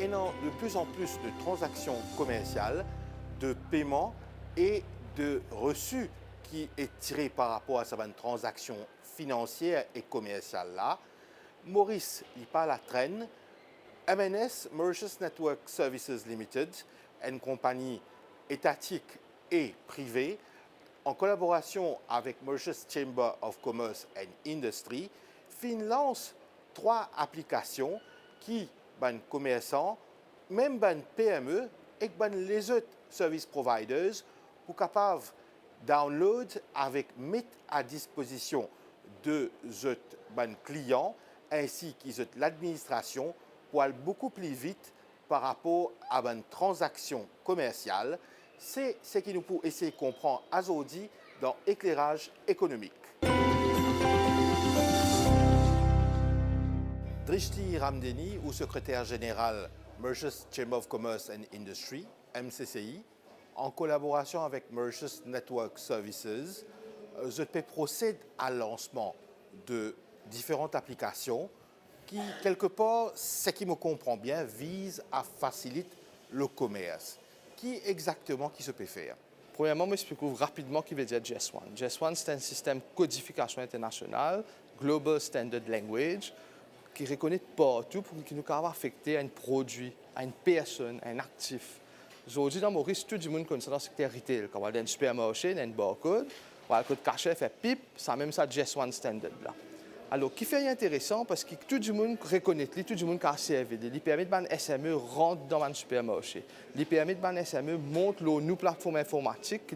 gagnant de plus en plus de transactions commerciales, de paiements et de reçus qui est tiré par rapport à cette transaction financière et commerciale là. Maurice, il parle à traîne. MNS, Mauritius Network Services Limited, une compagnie étatique et privée, en collaboration avec Mauritius Chamber of Commerce and Industry, lance 3 applications qui, les commerçants, même les PME et les autres service providers, pour capables download avec mettre à disposition de les clients ainsi que l'administration pour aller beaucoup plus vite par rapport à une transaction commerciale. C'est ce qui nous peut essayer de comprendre aujourd'hui dans l'éclairage économique. Drishti Ramdeni, ou secrétaire général Mauritius Chamber of Commerce and Industry, MCCI, en collaboration avec Mauritius Network Services, je peux procéder à lancement de différentes applications qui, quelque part, ce qui me comprend bien, vise à faciliter le commerce. Qui exactement qui se peut faire? Premièrement, je explique rapidement ce qui veut dire JS1. JS1, c'est un système de codification internationale, Global Standard Language, qui reconnaît partout pour qu'il nous affecter à un produit, à une personne, à un actif. Aujourd'hui, dans Maurice, tout le monde connaît ça dans le secteur retail. Quand on a un supermarché, on a un barcode, on a un code cachet, fait pip, c'est même ça JS1 Standard là. Alors, qui fait intéressant parce que tout le monde reconnaît, tout le monde a servi. Il permet que les SME rentrent dans un supermarché. Il permet que les SME montent nos plateformes informatiques, que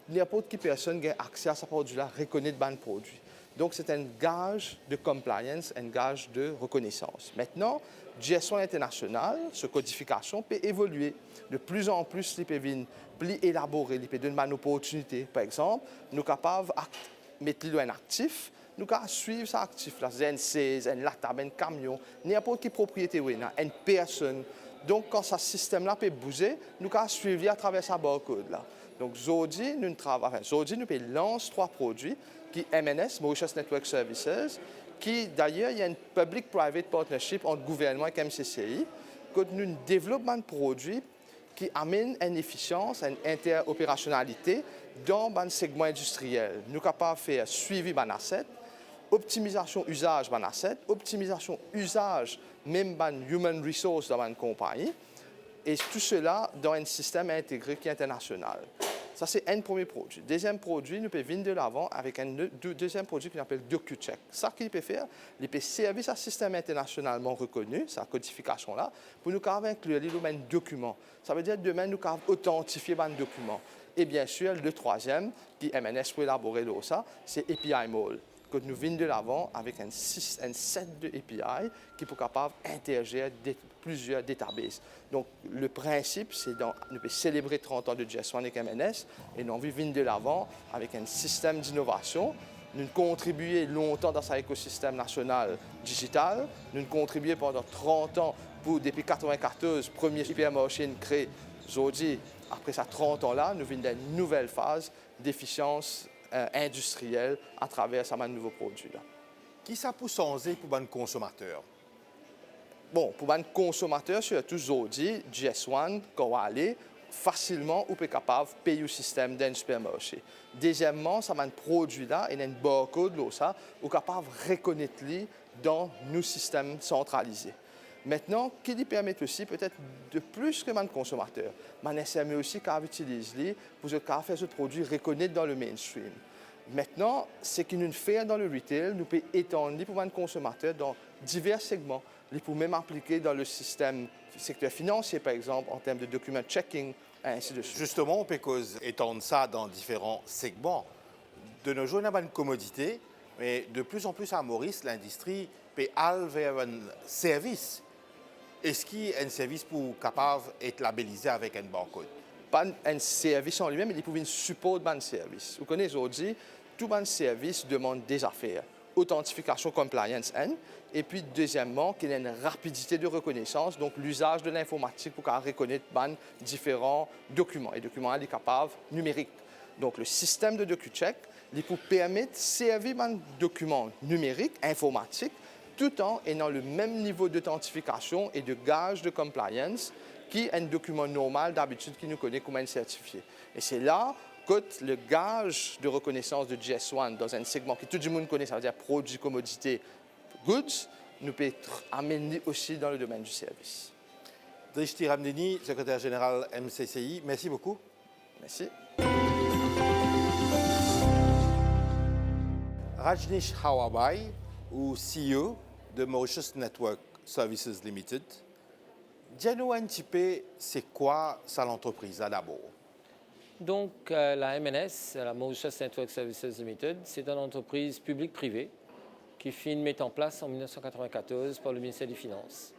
n'importe qui personne qui a accès à ce produit-là reconnaît le produit. Donc, c'est un gage de compliance, un gage de reconnaissance. Maintenant, JS1 international, ce codification peut évoluer. De plus en plus, il peut venir plus élaboré, il peut donner une opportunité. Par exemple, nous sommes capables de mettre un actif. Nous pouvons suivre cet actif-là, un 16, un latab, un camion, n'importe quelle propriété, une personne. Donc, quand ce système-là peut bouger, nous pouvons suivre à travers ce barcode-là. Donc, aujourd'hui, nous pouvons lancer 3 produits qui MNS, Mauritius Network Services, qui d'ailleurs, il y a un public-private partnership entre le gouvernement et MCCI, que nous développons un produit qui amène une efficience, une interopérationnalité dans le segment industriel. Nous sommes capables de faire suivi de assets, optimisation usage de assets, optimisation usage même de human resources dans une compagnie, et tout cela dans un système intégré qui est international. Ça, c'est un premier produit. Deuxième produit, nous pouvons venir de l'avant avec un deuxième produit qu'on appelle DocuCheck. Ça qu'il peut faire, il peut servir un système internationalement reconnu, sa codification-là, pour nous inclure les domaines documents. Ça veut dire que demain, nous pouvons authentifier un document. Et bien sûr, le troisième, qui MNS pour élaborer ça, c'est API Mall. Que nous venons de l'avant avec un set de API qui est capable d'interagir plusieurs databases. Donc, le principe, c'est de nous célébrer 30 ans de JS1 avec MNS et nous venons de l'avant avec un système d'innovation. Nous contribuons longtemps dans cet écosystème national digital. Nous contribuons pendant 30 ans pour, depuis 1994, le premier supermarché créé. Aujourd'hui, après ces 30 ans-là, nous venons d'une nouvelle phase d'efficience industrielle à travers ce nouveau produit-là. Qui ça peut changer pour les consommateurs? Bon, pour les consommateurs, surtout aujourd'hui, JS1, quand on va aller facilement, on peut être capable de payer le système d'un supermarché. Deuxièmement, ça produit-là, il y a un barcode, ça, on est capable de reconnaître dans nos systèmes centralisés. Maintenant, qui lui permet aussi peut-être de plus que les consommateurs. Les SME aussi qui utilisent pour faire ce produit reconnaître dans le mainstream. Maintenant, ce que nous faisons dans le retail, nous pouvons étendre pour les consommateurs dans divers segments. Nous pouvons même appliquer dans le secteur financier, par exemple, en termes de document checking, ainsi de suite. Justement, on peut étendre ça dans différents segments. De nos jours, on a une commodité, mais de plus en plus à Maurice, l'industrie peut aller vers un service. Est-ce qu'il y a un service pour capable d'être labellisé avec un barcode? Pas un service en lui-même, mais il peut un support de service. Vous connaissez aujourd'hui, tout service demande des affaires. Authentification compliance N, et puis deuxièmement, qu'il y ait une rapidité de reconnaissance, donc l'usage de l'informatique pour reconnaître différents documents. Et documents, il est capable numérique. Donc le système de DocuCheck, il peut permettre de servir un document numérique, informatique, tout en ayant le même niveau d'authentification et de gage de compliance qu'un document normal d'habitude qui nous connaît comme un certifié. Et c'est là que le gage de reconnaissance de GS1 dans un segment que tout le monde connaît, ça veut dire produits, commodités, goods, nous peut être amené aussi dans le domaine du service. Drishti Ramdeni, secrétaire général MCCI, merci beaucoup. Merci. Rajneesh Hawabai, ou CEO de Mauritius Network Services Limited. Dis-nous un petit peu, c'est quoi ça l'entreprise là d'abord? Donc, la MNS, la Mauritius Network Services Limited, c'est une entreprise publique-privée qui fut mise en place en 1994 par le ministère des Finances.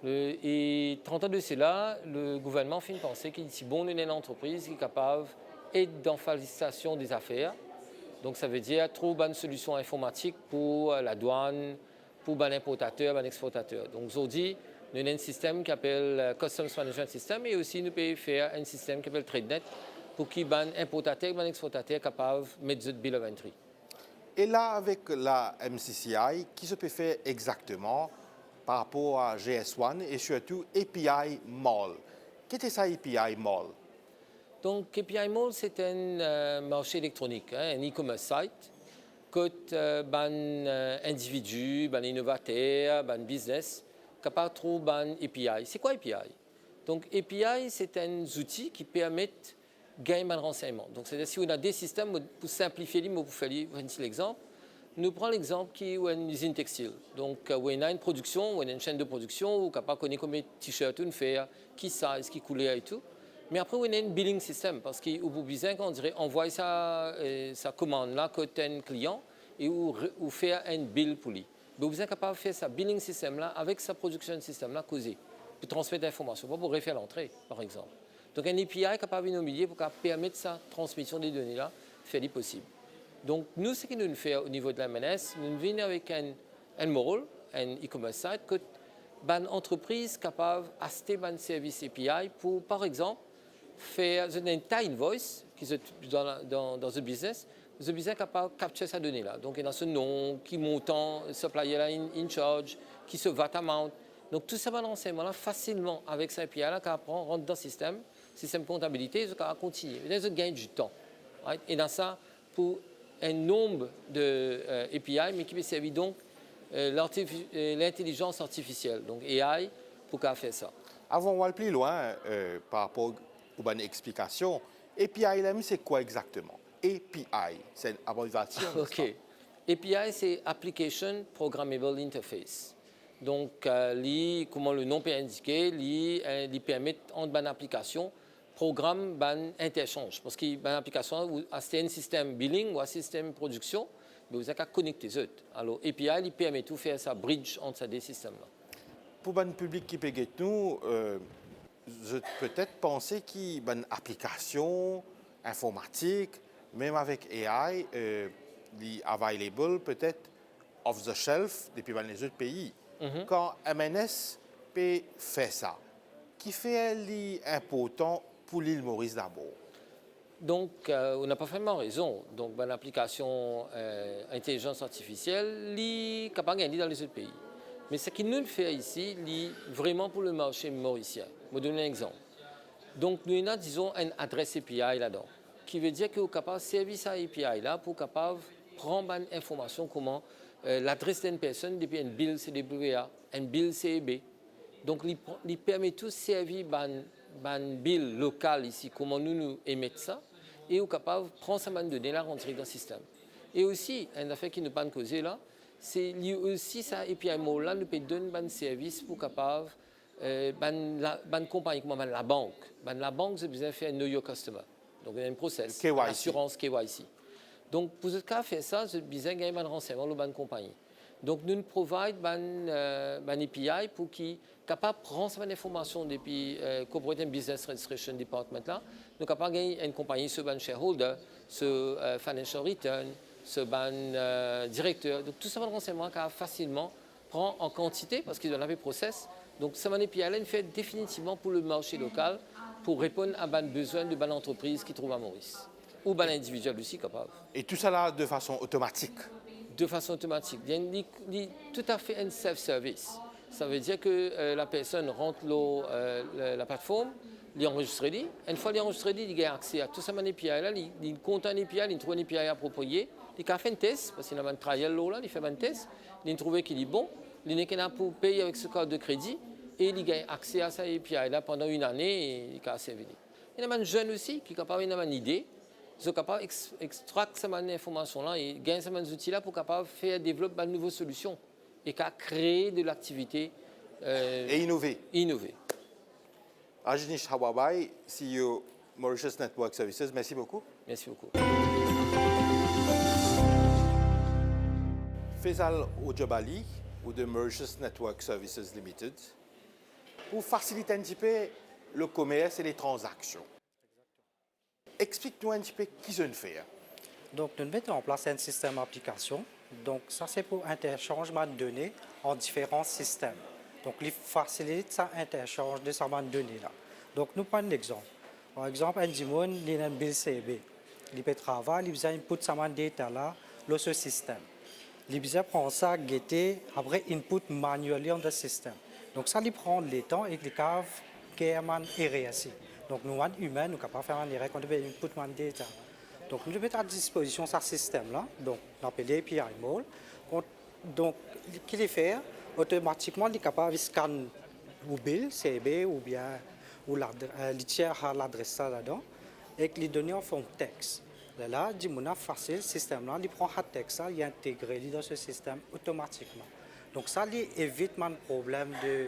Et 30 ans de cela, le gouvernement fait une pensée qu'il est bon d'une entreprise qui est capable d'aider dans la facilitation des affaires. Donc, ça veut dire trouver une solution informatique pour la douane, pour les importateurs, les exportateurs. Donc, aujourd'hui, nous avons un système qui s'appelle Customs Management System et aussi nous pouvons faire un système qui s'appelle TradeNet pour que les importateurs et les exportateurs soient capables de mettre des bill of entry. Et là, avec la MCCI, qui se peut faire exactement par rapport à GS1 et surtout API Mall? Qu'est-ce que ça API Mall? Donc, API Mall, c'est un marché électronique, un e-commerce site que les individus, les innovateurs, les business capables de trouver un API. C'est quoi API? Donc, API, c'est un outil qui permet de gagner un renseignement. Donc, c'est-à-dire si on a des systèmes pour simplifier, pour faire un petit exemple, nous prenons l'exemple qui est une usine textile. Donc, où on a une production, où on a une chaîne de production, où on est capable de connaître combien de t-shirts on fait, qui size, qui couleur et tout. Mais après, on a un billing system parce qu'au bout besoin, on dirait envoie sa commande là côté un client et ou faire un bill pour lui. Vous êtes capable de faire sa billing system là avec sa production system là causé pour transmettre l'information, pas pour refaire l'entrée par exemple. Donc un API est capable de nous pour permettre sa transmission des données là, faire possible. Donc nous, ce que nous faisons au niveau de la MNS, nous venons avec un modèle, un e-commerce site que une entreprise capable d'acheter un service API pour, par exemple, faire une taille invoice qui est dans le business est capable de capturer sa donnée là. Donc il y a ce nom, qui montant, supplier là in charge, qui se VAT amount. Donc tout ça va renseignement là facilement avec sa API là, qu'on apprend, rentre dans le système comptabilité, ça va continuer. Ça gagne du temps. Right? Et dans ça, pour un nombre de API, mais qui peut servir donc l'intelligence artificielle, donc AI, pour qu'elle fasse ça. Avant d'aller plus loin par rapport aux bonnes explications, API, c'est quoi exactement? API, c'est une abréviation. OK. API, c'est Application Programmable Interface. Donc, comment le nom peut indiquer, il permet en une application programme un interchange. Parce qu'il y a une application, c'est un système billing ou un système production, mais vous avez qu'à connecter les autres. Alors, API, il permet de faire ça bridge entre ces deux systèmes-là. Pour le public qui peut nous, je peut-être penser qu'il y a une application informatique, même avec AI, available peut-être off the shelf depuis les autres pays. Quand MNS peut faire ça, qui fait l'important pour l'île Maurice d'abord? Donc, on n'a pas vraiment raison. Donc, l'application intelligence artificielle, est capable de gagner dans les autres pays. Mais ce qu'il nous fait ici, c'est vraiment pour le marché mauricien. Je vais vous donner un exemple. Donc, nous avons, disons, une adresse API là-dedans, qui veut dire qu'on est capable de servir cette API là pour capable prendre une information comment l'adresse d'une personne depuis un bill CWA, un bill CEB. Donc, il permet tout de servir un bill local ici, comment nous émettons ça, et on est capable de prendre ces données là, rentrer dans le système. Et aussi, une affaire qui nous pas causée là, c'est aussi ça API mode là nous peut donner un service pour capable une compagnie comme la banque. La banque, c'est besoin de faire Know Your Customer. Donc, il y a un process, assurance KYC. Donc, pour ce cas, faire ça, c'est besoin de gagner un renseignement de la compagnie. Donc, nous providons un API pour qui capable de prendre cette information depuis Corporate Business Registration Department là, nous capable de gagner une compagnie sur un shareholder, sur financial return, sur un directeur. Donc, tout ça, le renseignement qu'on facilement prend en quantité parce qu'ils ont un process. Donc, ce API là, fait définitivement pour le marché local pour répondre à un besoin de bonne entreprise qui trouve à Maurice. Ou un individuel aussi capable. Et tout ça là de façon automatique? de façon automatique. Il y a tout à fait un self-service. Ça veut dire que la personne rentre la plateforme, il enregistre. Une fois qu'il est enregistré, il a accès à tout ça, il compte un API, il trouve un API approprié, il a fait un test, parce qu'il a un trial là, il fait un test, il a trouvé qu'il est bon, il est capable pour payer avec ce code de crédit, et il a accès à cette API là pendant une année, et il a servi. Il y a un jeune aussi qui est capable d'avoir une idée, ils sont capables d'extraire cette information-là et gagner ces outils-là pour capable faire développer de nouvelles solutions et créer de l'activité Et innover. Rajneesh Hawabai, CEO Mauritius Network Services, merci beaucoup. Merci beaucoup. Faisal Ojabali, ou de Mauritius Network Services Limited, pour faciliter un petit peu le commerce et les transactions. Explique-nous un petit peu qui se fait. Donc, nous mettons en place un système d'application. Donc, ça, c'est pour interchangement de données en différents systèmes. Donc, il facilite ça interchange de ces données-là. Donc, nous prenons un exemple. Par exemple, un dimon, il a un bill CB. Il peut travailler, il a input ces data-là dans ce système. Il prend ça, guetter, après input manuellement dans le système. Donc, ça, il prend le temps et il cave carrément erreur. Donc, nous, humains, nous sommes capables de faire une erreur quand on veut input data. Donc, nous mettons à disposition ce système-là, donc, on appelle API Mall. Donc, qu'il fait, automatiquement, il est capable de scanner ou bill, CB, ou bien, ou il tire à l'adresse là-dedans, et les données en forme texte. Là, il est facile, le système-là, il prend le texte, il intègre dans ce système automatiquement. Donc, ça, il évite le problème de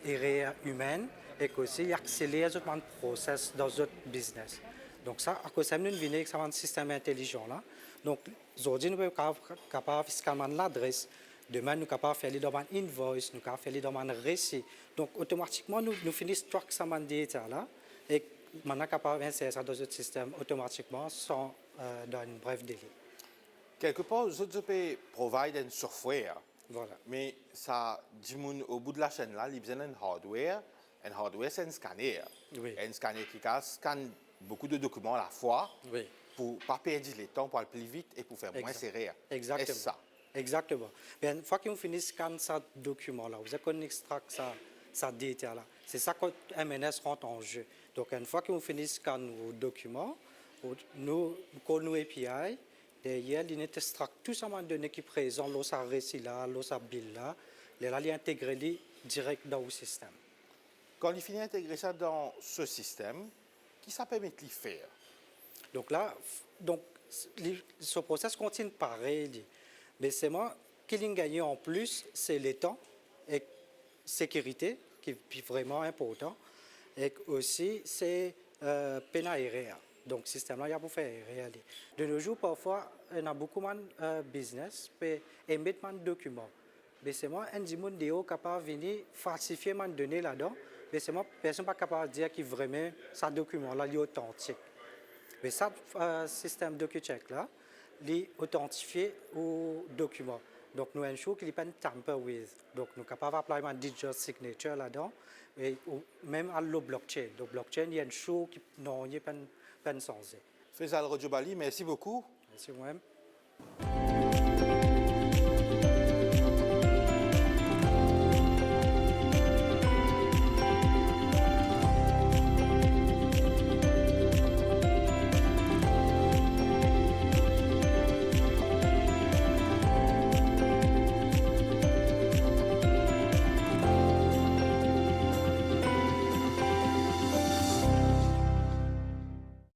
erreur humaine et aussi il accélère le process dans notre business. Donc ça, à cause de ça, nous venons avec un système intelligent là. Donc aujourd'hui, nous sommes capables de scanner l'adresse. Demain, nous sommes capables de faire les demandes invoice, nous sommes capables de faire les demandes récits. Donc automatiquement, nous finissons track ces data là et maintenant sommes capables d'insérer ça dans notre système automatiquement sans dans un bref délai. Quelque part, je peux provide un software. Voilà. Mais ça, au bout de la chaîne là, il y a besoin d'un hardware. Un hardware, c'est un scanner. Oui. Un scanner qui scanne beaucoup de documents à la fois Oui. pour ne pas perdre le temps, pour aller plus vite et pour faire moins serré. Exactement. C'est ça. Exactement. Mais une fois que vous finissez de scanner ce document-là, vous avez extraire ça data-là. C'est ça que MNS rentre en jeu. Donc, une fois que vous finissez de scanner vos documents, nous collons nos API. Derrière, il extrait tout ça de données qui présent dans ce récit-là, dans ce bill-là. Là, il intègre direct dans le système. Quand il finit d'intégrer ça dans ce système, qui ça permet de le faire? Donc là, ce process continue pareil. Mais c'est moi qui l'ai gagné en plus, c'est le temps et sécurité, qui est vraiment important. Et aussi, c'est peine à erreur. Donc, le système-là, il y a pour faire erreur. De nos jours, parfois, on a beaucoup de business, mais émettre des documents. Mais c'est moi, un déo capable de venir falsifier mes données là-dedans. Mais c'est moi, personne n'est pas capable de dire que vraiment, ce document-là est authentique. Mais ce système DocuCheck là, il est authentifié au document. Donc, nous ensure qu'il n'est pas tamper with. Donc, nous sommes capables d'appliquer un digital signature là-dedans, et même à la blockchain. Donc, blockchain, il y a une chose qui n'est pas censée. Faisal Ojabali, merci beaucoup. Merci moi-même.